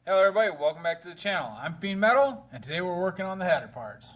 Hello everybody, welcome back to the channel. I'm Fiend Metal, and today we're working on the header parts.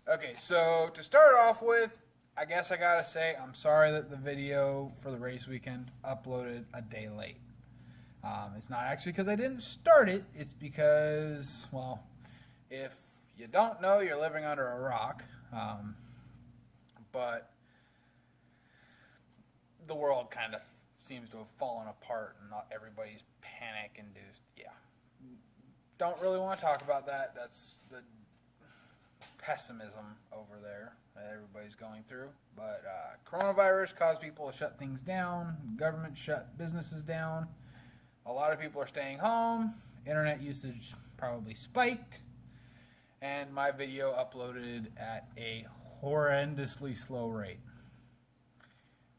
Okay, so to start off with, I guess I gotta say I'm sorry that the video for the race weekend uploaded a day late. It's not actually because I didn't start it, it's because, well, if you don't know, you're living under a rock. But the world kind of seems to have fallen apart and not everybody's panic induced. Yeah. Don't really want to talk about that. That's the pessimism over there that everybody's going through. But coronavirus caused people to shut things down. Government shut businesses down. A lot of people are staying home. Internet usage probably spiked. And my video uploaded at a horrendously slow rate.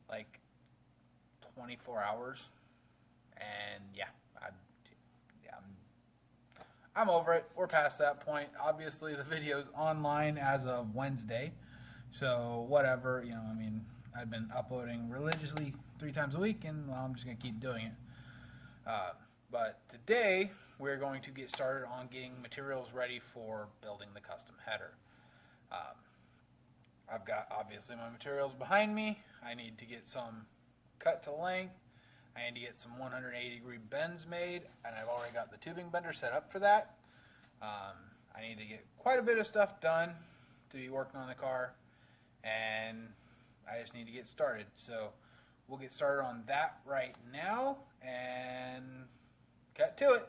Like 24 hours. And yeah, I'm over it. We're past that point. Obviously, the video's online as of Wednesday. So, whatever, I mean, I've been uploading religiously 3 times a week, and well, I'm just going to keep doing it. But today, we're going to get started on getting materials ready for building the custom header. I've got, obviously, my materials behind me. I need to get some cut to length. I need to get some 180-degree bends made, and I've already got the tubing bender set up for that. I need to get quite a bit of stuff done to be working on the car, and I just need to get started. So we'll get started on that right now, and cut to it.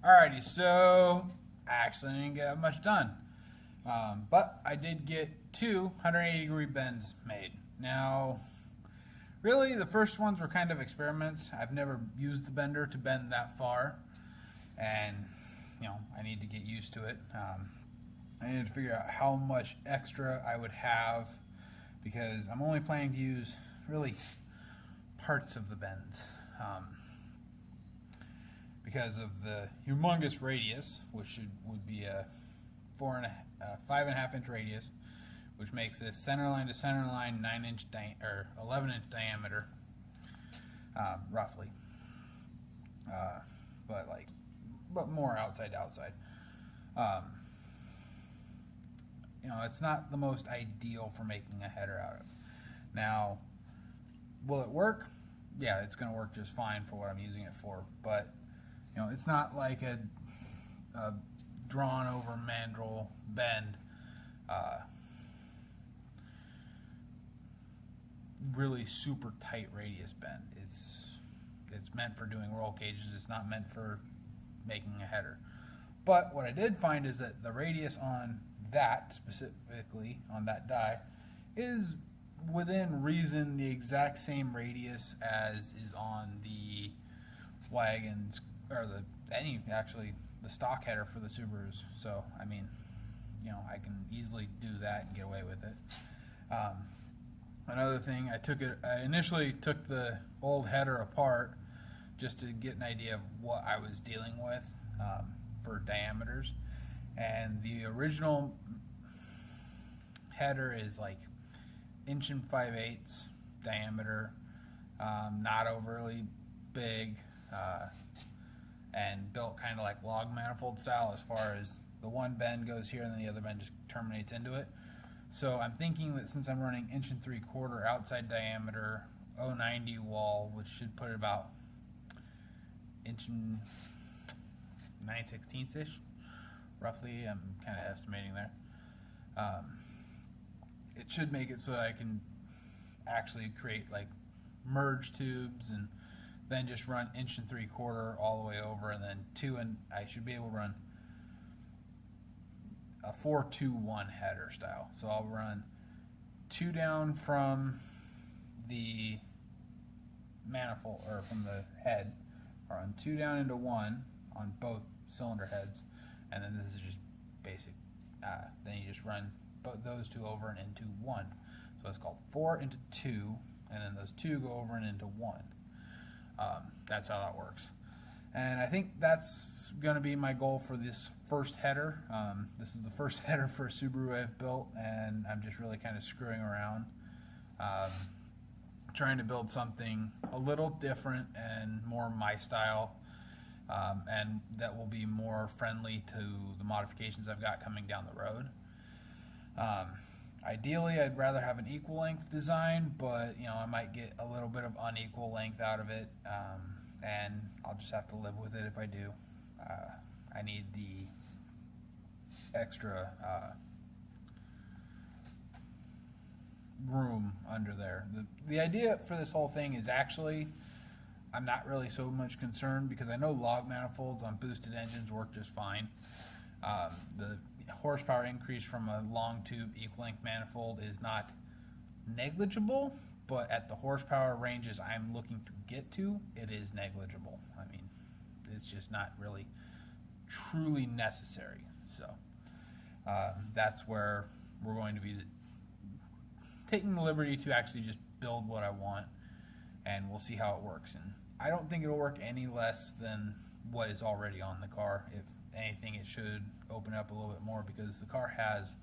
Alrighty, so I actually didn't get much done. But I did get 2 180-degree bends made. Now, really, the first ones were kind of experiments. I've never used the bender to bend that far. And, I need to get used to it. I need to figure out how much extra I would have because I'm only planning to use, really, parts of the bends. Because of the humongous radius, which would be a 5.5 inch radius, which makes this center line to center line 11 inch diameter, roughly. But more outside to outside. It's not the most ideal for making a header out of. Now, will it work? Yeah, it's going to work just fine for what I'm using it for, but it's not like a drawn over mandrel bend. really super tight radius bend. It's meant for doing roll cages. It's not meant for making a header. But what I did find is that the radius on that, specifically on that die, is within reason the exact same radius as is on the wagons, or the stock header for the Subarus. So I mean, I can easily do that and get away with it. Another thing, I initially took the old header apart just to get an idea of what I was dealing with for diameters, and the original header is like 1.5" diameter, not overly big, and built kind of like log manifold style as far as the one bend goes here and then the other bend just terminates into it. So I'm thinking that since I'm running 1.75" outside diameter 090 wall, which should put it about 9/16 roughly, I'm kind of estimating there. It should make it so that I can actually create like merge tubes and then just run 1.75" all the way over, and then I should be able to run a 4-2-1 header style. So I'll run 2 down from the manifold, or from the head, or run 2 down into 1 on both cylinder heads, and then this is just basic. Then you just run those 2 over and into 1. So it's called 4 into 2, and then those 2 go over and into 1. That's how that works. And I think that's going to be my goal for this first header. This is the first header for a Subaru I've built, and I'm just really kind of screwing around, trying to build something a little different and more my style, and that will be more friendly to the modifications I've got coming down the road. Ideally, I'd rather have an equal length design, but I might get a little bit of unequal length out of it, and I'll just have to live with it if I do. I need the extra room under there. The idea for this whole thing is actually, I'm not really so much concerned because I know log manifolds on boosted engines work just fine. The horsepower increase from a long tube equal length manifold is not negligible, but at the horsepower ranges I'm looking to get to, it is negligible. I mean, it's just not really truly necessary. So that's where we're going to be taking the liberty to actually just build what I want, and we'll see how it works. And I don't think it'll work any less than what is already on the car. If anything, it should open up a little bit more because the car has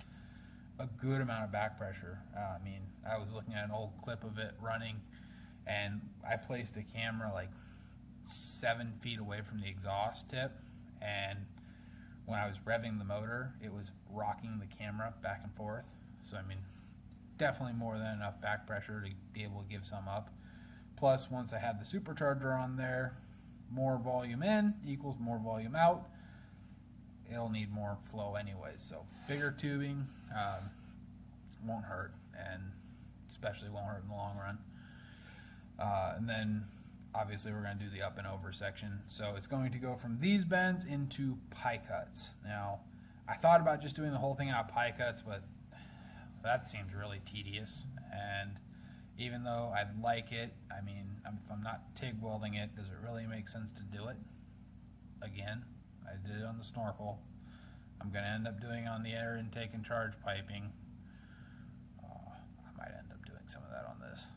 a good amount of back pressure. I mean, I was looking at an old clip of it running, and I placed a camera like 7 feet away from the exhaust tip, and when I was revving the motor, it was rocking the camera back and forth. So I mean, definitely more than enough back pressure to be able to give some up. Plus, once I have the supercharger on there, more volume in equals more volume out. It'll need more flow anyways, so bigger tubing won't hurt, and especially won't hurt in the long run. And then obviously we're going to do the up and over section, so it's going to go from these bends into pie cuts. Now, I thought about just doing the whole thing out of pie cuts, but that seems really tedious, and even though I'd like it, I mean, if I'm not TIG welding it, does it really make sense to do it? Again, I did it on the snorkel. I'm going to end up doing it on the air intake and charge piping. I might end up doing some of that on this.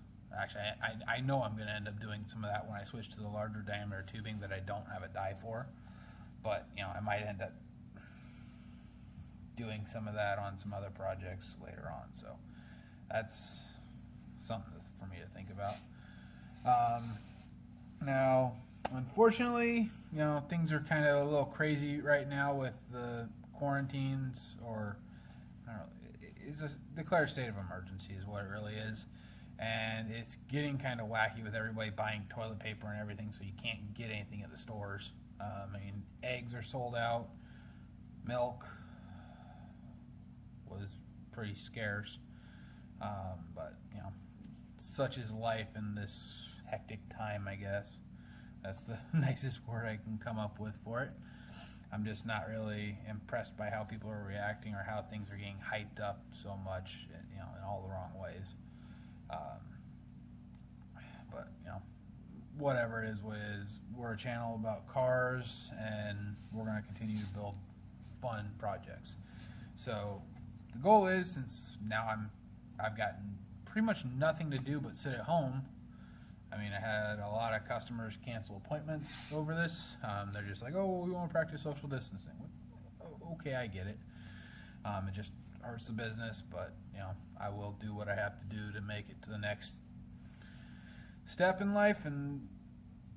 Actually, I know I'm going to end up doing some of that when I switch to the larger diameter tubing that I don't have a die for. But, I might end up doing some of that on some other projects later on. So that's something for me to think about. Now, unfortunately, things are kind of a little crazy right now with the quarantines, or I don't know, it's a declared state of emergency is what it really is, and it's getting kind of wacky with everybody buying toilet paper and everything, so you can't get anything at the stores. I mean, eggs are sold out, milk was pretty scarce, but such is life in this hectic time, I guess. That's the nicest word I can come up with for it. I'm just not really impressed by how people are reacting or how things are getting hyped up so much, in all the wrong ways. But whatever it is, what it is. We're a channel about cars, and we're going to continue to build fun projects. So the goal is, since now I've gotten pretty much nothing to do but sit at home. I mean, I had a lot of customers cancel appointments over this. They're just like, oh, we want to practice social distancing. Okay, I get it. It just hurts the business, but I will do what I have to do to make it to the next step in life, and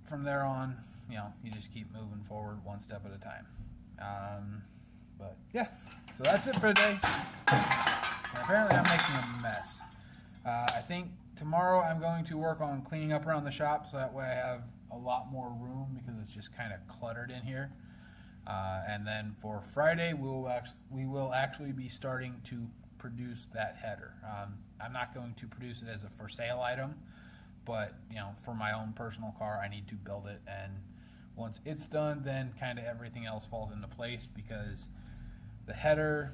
from there on, you just keep moving forward one step at a time. But yeah, so that's it for today. And apparently I'm making a mess. I think tomorrow I'm going to work on cleaning up around the shop, so that way I have a lot more room, because it's just kind of cluttered in here. And then for Friday, we will actually be starting to produce that header. I'm not going to produce it as a for sale item, but for my own personal car, I need to build it, and once it's done, then kind of everything else falls into place, because the header,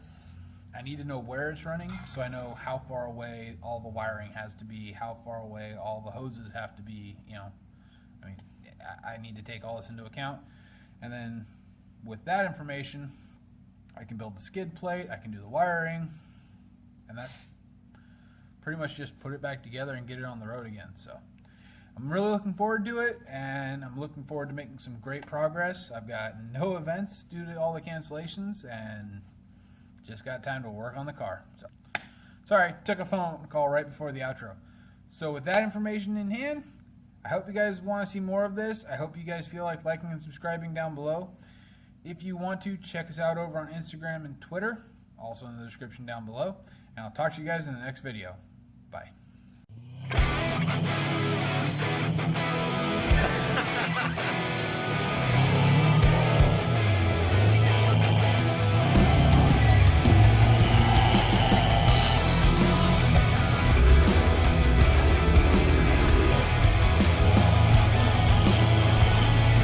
I need to know where it's running, so I know how far away all the wiring has to be, how far away all the hoses have to be. I need to take all this into account, and then with that information, I can build the skid plate, I can do the wiring, and that's pretty much just put it back together and get it on the road again. So I'm really looking forward to it, and I'm looking forward to making some great progress. I've got no events due to all the cancellations, and just got time to work on the car. So sorry, took a phone call right before the outro. So with that information in hand, I hope you guys want to see more of this. I hope you guys feel like liking and subscribing down below. If you want to, check us out over on Instagram and Twitter, also in the description down below. And I'll talk to you guys in the next video. Bye.